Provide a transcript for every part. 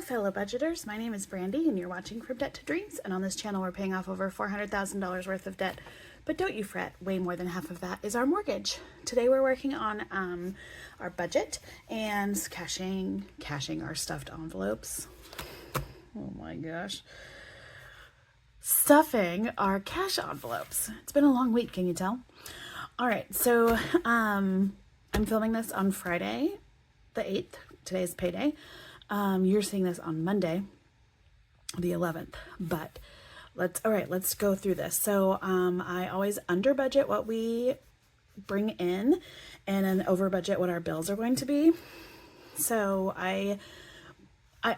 fellow budgeters, my name is Brandy and you're watching From Debt to Dreams, and on this channel we're paying off over $400,000 worth of debt, but don't you fret, way more than half of that is our mortgage. Today we're working on our budget and cashing our stuffed envelopes. Oh my gosh. Stuffing our cash envelopes. It's been a long week, can you tell? All right, so I'm filming this on Friday the 8th. Today's payday. You're seeing this on Monday, the 11th, but let's go through this. So, I always under budget what we bring in and then over budget what our bills are going to be. So I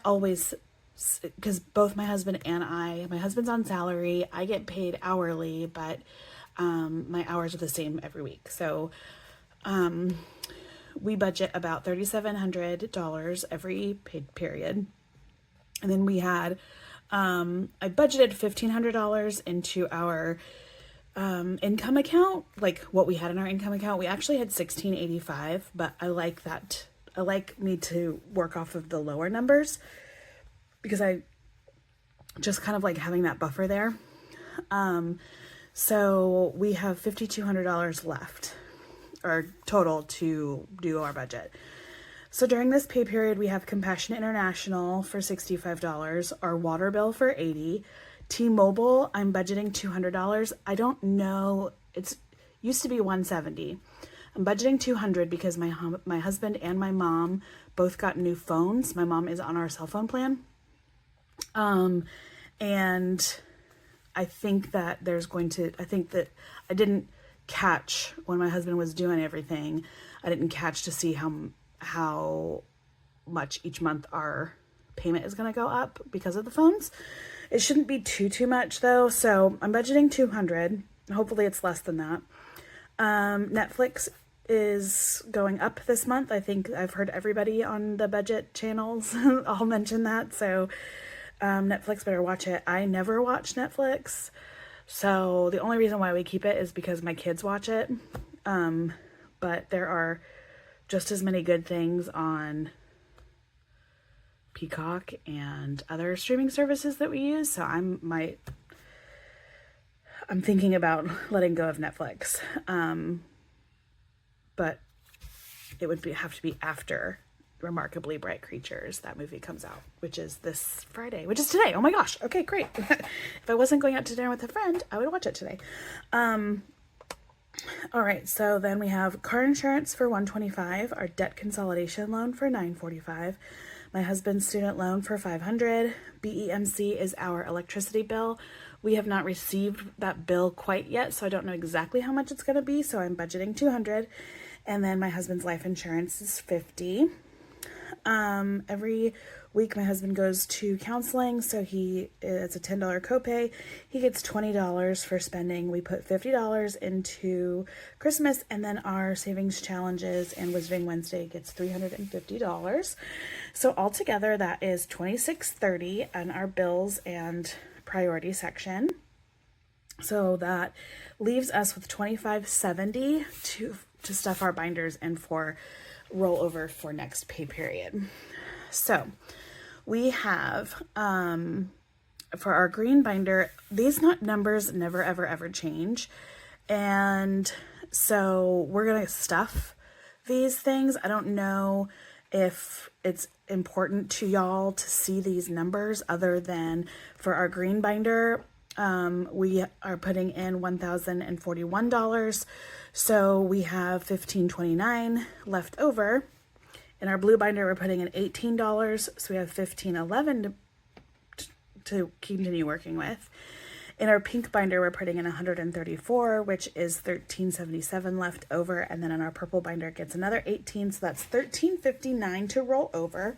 always, because both my husband and my husband's on salary, I get paid hourly, but, my hours are the same every week. So, we budget about $3,700 every paid period. And then we had, I budgeted $1,500 into our income account, like what we had in our income account. We actually had $1,685, but I like that. I like me to work off of the lower numbers because I just kind of like having that buffer there. So we have $5,200 left, or total, to do our budget. So during this pay period, we have Compassion International for $65, our water bill for $80, T-Mobile, I'm budgeting $200. I don't know, it's used to be $170. I'm budgeting $200 because my husband and my mom both got new phones. My mom is on our cell phone plan. And I think that I didn't catch when my husband was doing everything. I didn't catch to see how much each month our payment is going to go up because of the phones. It shouldn't be too much though. So I'm budgeting $200. Hopefully it's less than that. Netflix is going up this month. I think I've heard everybody on the budget channels all mention that. So, Netflix, better watch it. I never watch Netflix. So the only reason why we keep it is because my kids watch it. But there are just as many good things on Peacock and other streaming services that we use. So I'm thinking about letting go of Netflix. But it would have to be after Remarkably Bright Creatures, that movie, comes out, which is this Friday, which is today. Oh my gosh. Okay, great. If I wasn't going out to dinner with a friend, I would watch it today. All right, so then we have car insurance for $125, our debt consolidation loan for $945, my husband's student loan for $500, BEMC is our electricity bill. We have not received that bill quite yet, so I don't know exactly how much it's going to be, so I'm budgeting $200, and then my husband's life insurance is $50. Every week my husband goes to counseling, so it's a $10 copay. He gets $20 for spending. We put $50 into Christmas, and then our savings challenges and Wizarding Wednesday gets $350. So altogether that is $26.30 on our bills and priority section. So that leaves us with $25.70 to stuff our binders and for rollover for next pay period. So we have, for our green binder, these numbers never, ever change. And so we're going to stuff these things. I don't know if it's important to y'all to see these numbers other than for our green binder. We are putting in $1,041. So we have $1,529 left over. In our blue binder, we're putting in $18. So we have $1,511 to continue working with. In our pink binder, we're putting in $134, which is $1,377 left over. And then in our purple binder, it gets another $18. So that's $1,359 to roll over.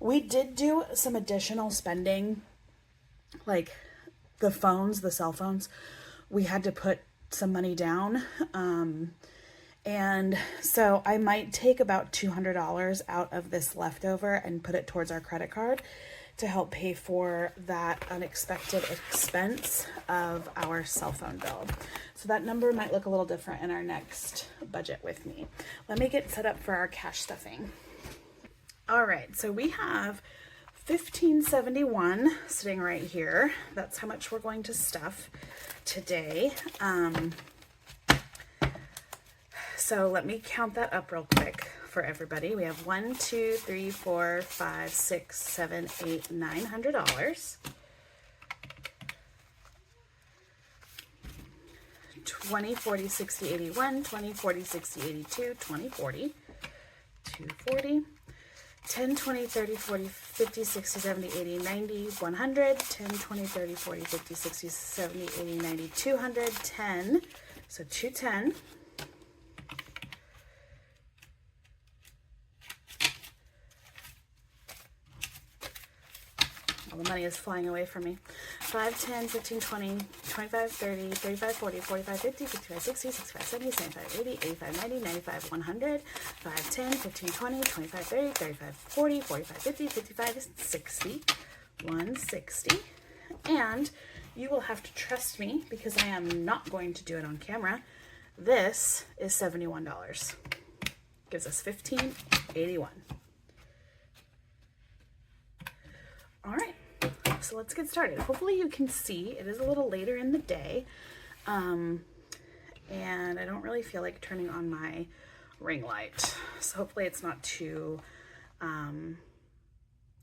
We did do some additional spending, like the cell phones. We had to put some money down. And so I might take about $200 out of this leftover and put it towards our credit card to help pay for that unexpected expense of our cell phone bill. So that number might look a little different in our next budget with me. Let me get set up for our cash stuffing. All right, so we have $15.71 sitting right here. That's how much we're going to stuff today. So let me count that up real quick for everybody. We have 1, 2, 3, 4, 5, 6, 7, 8, $900. 20, 40, 60, 81, 20, 40, 60, 82, 20, 40, 240, 10, 20, 30, 40, 50, 60, 70, 80, 90, 100, 10, 20, 30, 40, 50, 60, 70, 80, 90, 200, 10, so 210. All the money is flying away from me. 5, 10, 15, 20, 25, 30, 35, 40, 45, 50, 55, 60, 65, 70, 75, 80, 85, 90, 95, 100, 5, 10, 15, 20, 25, 30, 35, 40, 45, 50, 55, 60, 160. And you will have to trust me because I am not going to do it on camera. This is $71. Gives us $15.81. All right. So let's get started. Hopefully you can see it is a little later in the day, and I don't really feel like turning on my ring light, so hopefully it's not too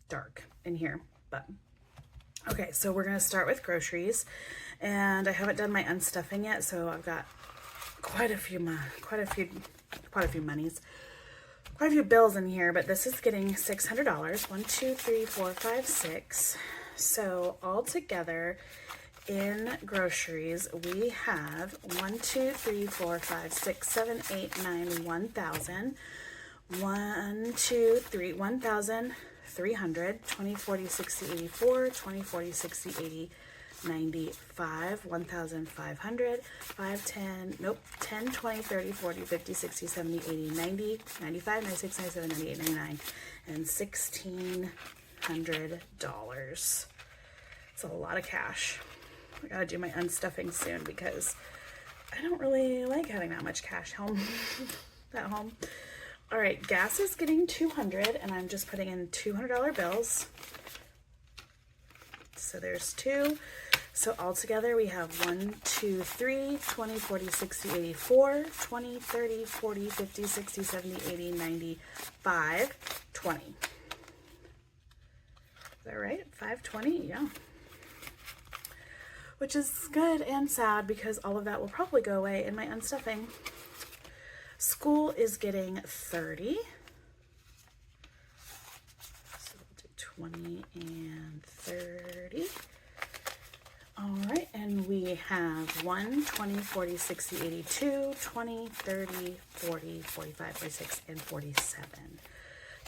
dark in here. But okay, so we're gonna start with groceries, and I haven't done my unstuffing yet, so I've got quite a few bills in here, but this is getting $600. 1, 2, 3, 4, 5, 6. So all together in groceries, we have 1, 2, 3, 4, 5, 6, 7, 8, 9, 1,000. 1, 2, 3, 1,300. 20, 40, 60, 84. 20, 40, 60, 80, 95. 1,500. 5, 10, nope, 10, 20, 30, 40, 50, 60, 70, 80, 90, 95, 96, 97, 98, 99, and $1,600. It's a lot of cash. I gotta do my unstuffing soon because I don't really like having that much cash home at home. All right, gas is getting $200, and I'm just putting in $200 bills. So there's 2. So all together we have 1, 2, 3, 20, 40, 60, 84, 20, 30, 40, 50, 60, 70, 80, 90, 520. Is that right? 520? Yeah. Which is good and sad because all of that will probably go away in my unstuffing. School is getting 30. So we'll do 20 and 30. All right, and we have 1, 20, 40, 60, 82, 20, 30, 40, 45, 46, and 47.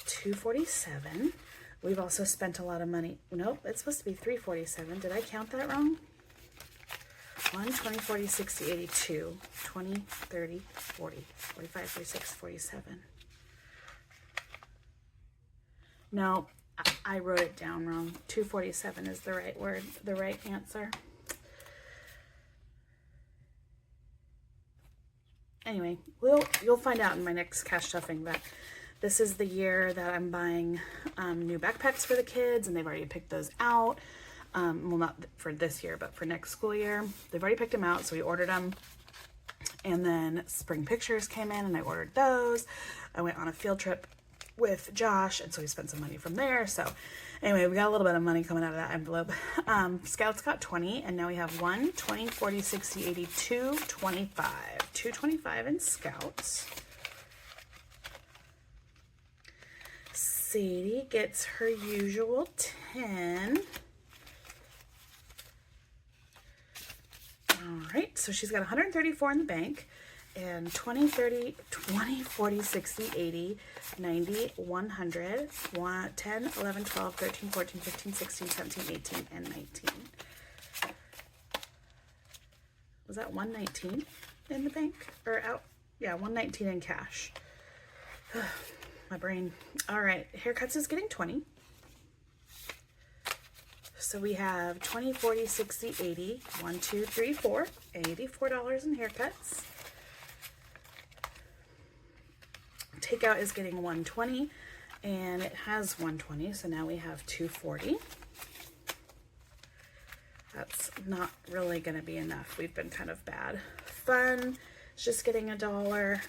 247. We've also spent a lot of money. Nope, it's supposed to be 347. Did I count that wrong? 1, 20, 40, 60, 82, 20, 30, 40, 45, 46, 47. No, I wrote it down wrong. 247 is the right word, the right answer. Anyway, you'll find out in my next cash stuffing that this is the year that I'm buying new backpacks for the kids, and they've already picked those out. Well, not for this year, but for next school year. They've already picked them out, so we ordered them. And then spring pictures came in, and I ordered those. I went on a field trip with Josh, and so we spent some money from there. So anyway, we got a little bit of money coming out of that envelope. Scouts got 20, and now we have 1, 20, 40, 60, 82, 25. 225 in Scouts. Sadie gets her usual 10. All right, so she's got 134 in the bank, and 20, 30, 20, 40, 60, 80, 90, 100, 10, 11, 12, 13, 14, 15, 16, 17, 18, and 19. Was that 119 in the bank? Or out? Yeah, 119 in cash. My brain. All right, haircuts is getting 20. So we have 20, 40, 60, 80, 1, 2, 3, 4, $84 in haircuts. Takeout is getting 120, And it has 120, so now we have 240. That's not really going to be enough. We've been kind of bad. Fun is just getting $1.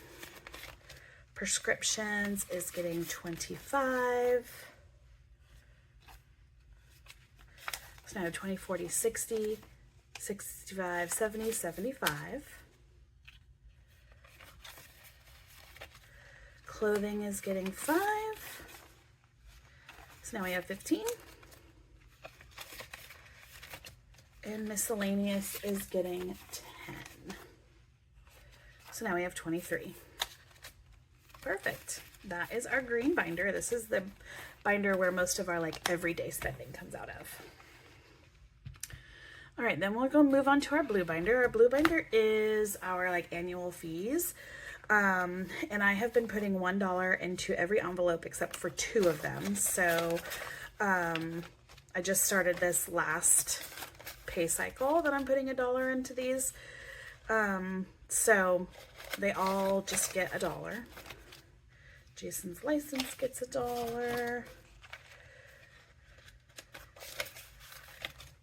Prescriptions is getting 25. So now 20, 40, 60, 65, 70, 75. Clothing is getting 5. So now we have 15. And miscellaneous is getting 10. So now we have 23. Perfect. That is our green binder. This is the binder where most of our like everyday spending comes out of. All right, then we'll go move on to our blue binder. Our blue binder is our like annual fees. And I have been putting $1 into every envelope except for 2 of them. So I just started this last pay cycle that I'm putting $1 into these. So they all just get $1. Jason's license gets $1.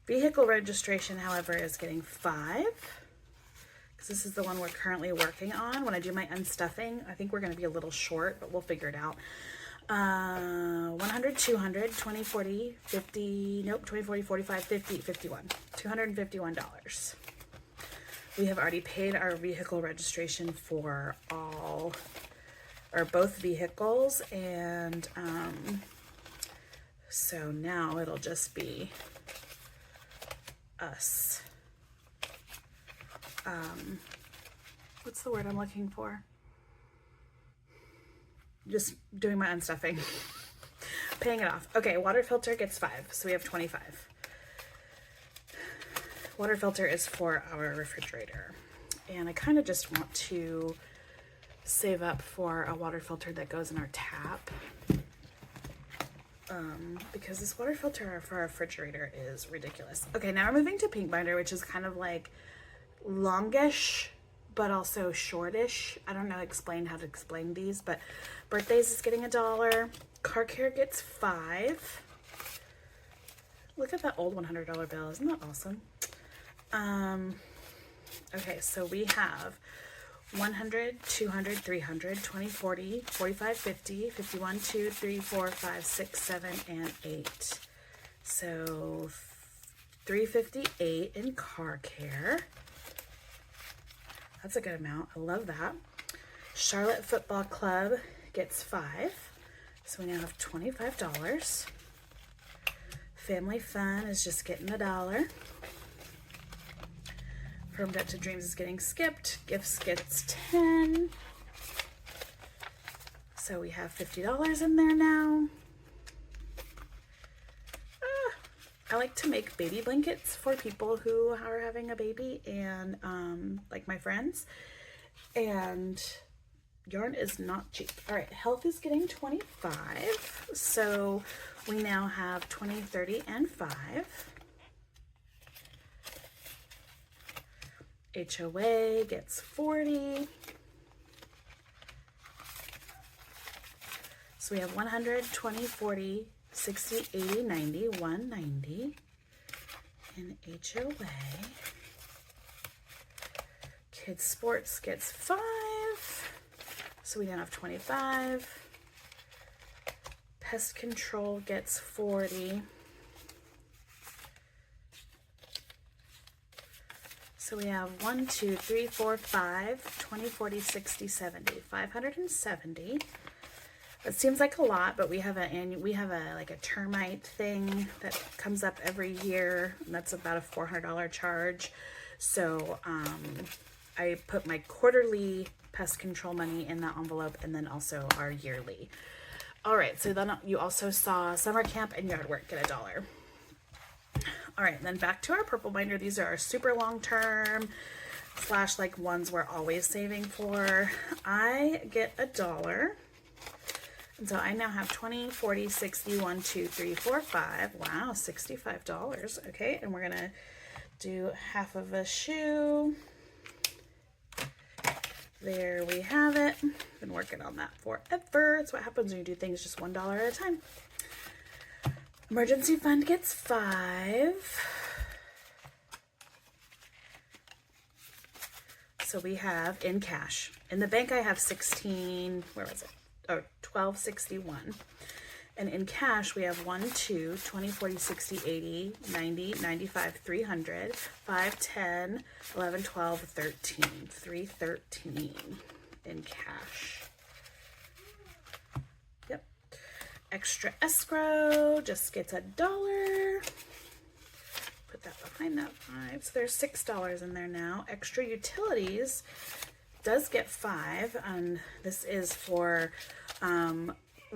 Vehicle registration, however, is getting 5. Because this is the one we're currently working on. When I do my unstuffing, I think we're going to be a little short, but we'll figure it out. 100, 200, 20, 40, 50, nope, 20, 40, 45, 50, 51. $251. We have already paid our vehicle registration for all, or both vehicles, and so now it'll just be us. What's the word I'm looking for? Just doing my unstuffing. Paying it off. Okay, water filter gets 5, so we have 25. Water filter is for our refrigerator. And I kind of just want to save up for a water filter that goes in our tap. Because this water filter for our refrigerator is ridiculous. Okay, now we're moving to pink binder, which is kind of like longish, but also shortish. I don't know how to explain these, but birthdays is getting $1. Car care gets 5. Look at that old $100 bill. Isn't that awesome? Okay, so we have 100, 200, 300, 20, 40, 45, 50, 51, 2, 3, 4, 5, 6, 7, and 8. So 358 in car care. That's a good amount. I love that. Charlotte Football Club gets 5. So we now have $25. Family Fun is just getting $1. From Debt to Dreams is getting skipped. Gifts gets 10. So we have $50 in there now. I like to make baby blankets for people who are having a baby and like my friends. And yarn is not cheap. All right, health is getting 25. So we now have 20, 30, and 5. HOA gets 40. So we have 100, 20, 40, 60, 80, 90, 190 in HOA. Kids Sports gets 5. So we now have 25. Pest Control gets 40. So we have 1, 2, 3, 4, 5, 20, 40, 60, 70, 570. It seems like a lot, but we have like a termite thing that comes up every year, and that's about a $400 charge. So I put my quarterly pest control money in that envelope, and then also our yearly. All right, so then you also saw summer camp and yard work get $1. All right, then back to our purple binder. These are our super long term / like ones we're always saving for. I get $1. And so I now have 20, 40, 60, 1, 2, 3, 4, 5. Wow, $65. Okay, and we're gonna do half of a shoe. There we have it. Been working on that forever. It's what happens when you do things just $1 at a time. Emergency fund gets 5. So we have in cash. In the bank I have 16, where was it? Oh, 1261. And in cash we have 1, 2, 20, 40, 60, 80, 90, 95, 300, 5, 10, 11, 12, 13. 313 in cash. Yep. Extra escrow just gets $1. Put that behind that 5. So there's $6 in there now. Extra utilities does get 5. And this is for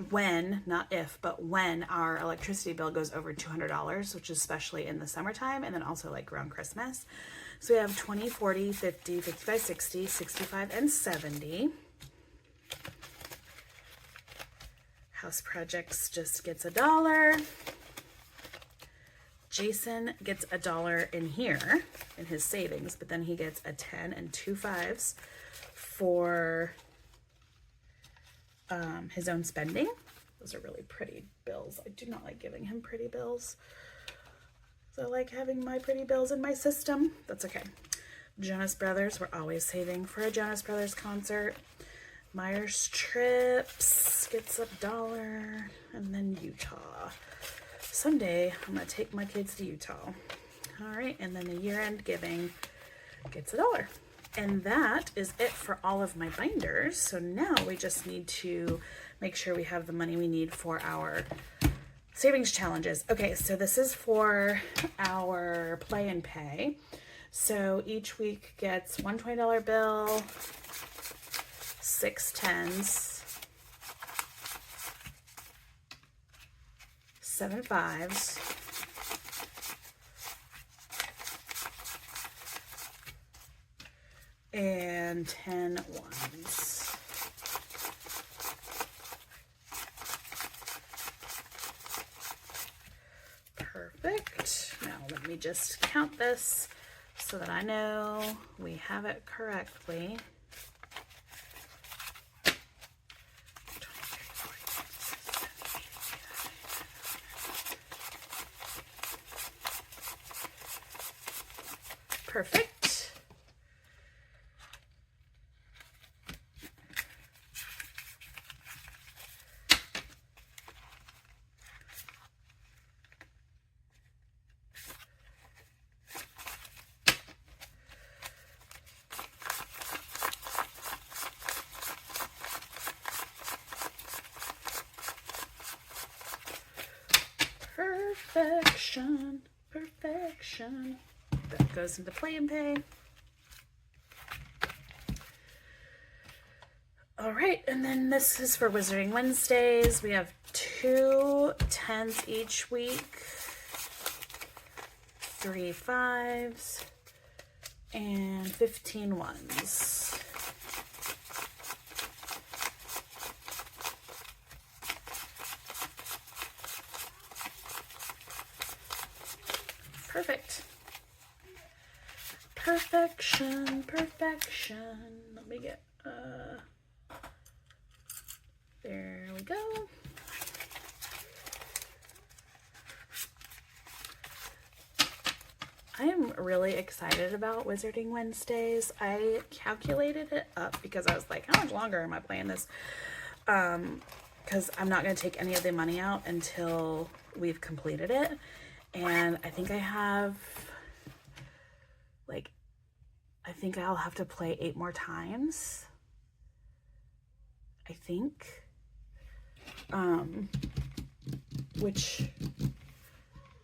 when, not if, but when our electricity bill goes over $200, which is especially in the summertime and then also like around Christmas. So we have 20, 40, 50, 55, 60, 65, and 70. House projects just gets $1. Jason gets $1 in here in his savings, but then he gets a 10 and 2 5s for his own spending. Those are really pretty bills. I do not like giving him pretty bills. So I like having my pretty bills in my system. That's okay. Jonas Brothers, we're always saving for a Jonas Brothers concert. Myers Trips gets $1. And then Utah. Someday I'm gonna take my kids to Utah. All right, and then the year-end giving gets $1. And that is it for all of my binders. So now we just need to make sure we have the money we need for our savings challenges. Okay, so this is for our play and pay. So each week gets one $20 bill, 6 10s, 7 5s, and 10 1s. Perfect. Now let me just count this so that I know we have it correctly. Perfect. Perfection, perfection. That goes into play and pay. All right, and then this is for Wizarding Wednesdays. We have 2 10s each week, 3 5s, and 15 1s. Perfect. Perfection, perfection. Let me get, there we go. I am really excited about Wizarding Wednesdays. I calculated it up because I was like, how much longer am I playing this? Because I'm not going to take any of the money out until we've completed it. And I think I have, like, I think I'll have to play 8 more times. I think. Which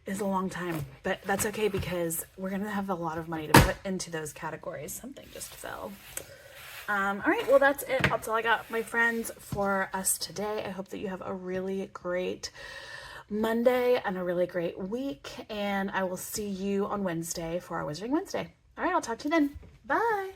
is a long time, but that's okay because we're going to have a lot of money to put into those categories. Something just fell. All right, well, that's it. That's all I got, my friends, for us today. I hope that you have a really great Monday and a really great week, and I will see you on Wednesday for our Wizarding Wednesday. All right, I'll talk to you then. Bye.